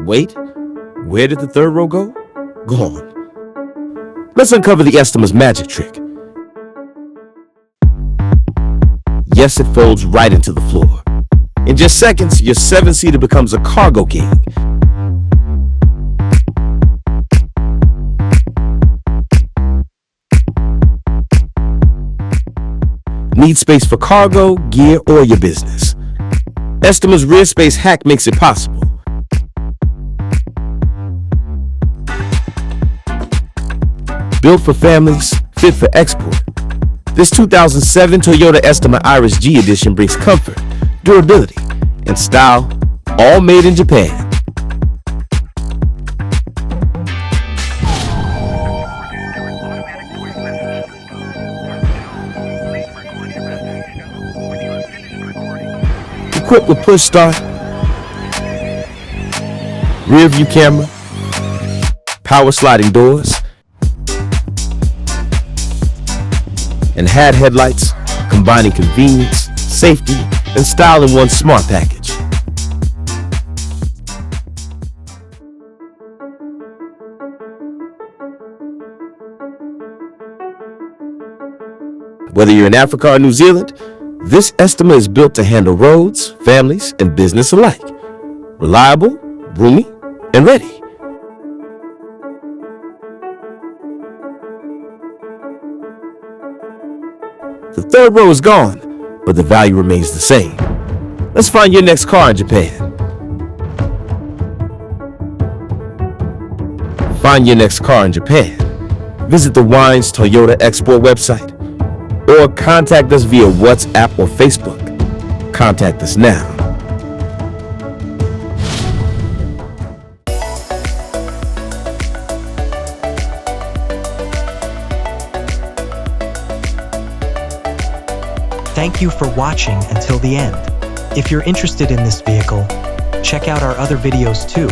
Wait, where did the third row go? Gone. Let's uncover the Estima's magic trick. Yes, it folds right into the floor. In just seconds, your 7-seater becomes a cargo king. Need space for cargo, gear, or your business? Estima's rear space hack makes it possible. Built for families, fit for export. This 2007 Toyota Estima AERAS G Edition brings comfort, durability, and style, all made in Japan. Equipped with push start, rear view camera, power sliding doors, and headlights, combining convenience, safety, and style in one smart package. Whether you're in Africa or New Zealand, this Estima is built to handle roads, families, and business alike. Reliable, roomy, and ready. The third row is gone, but the value remains the same. Let's find your next car in Japan. Find your next car in Japan. Visit the WEINS Toyota Export website or contact us via WhatsApp or Facebook. Contact us now. Thank you for watching until the end. If you're interested in this vehicle, check out our other videos too.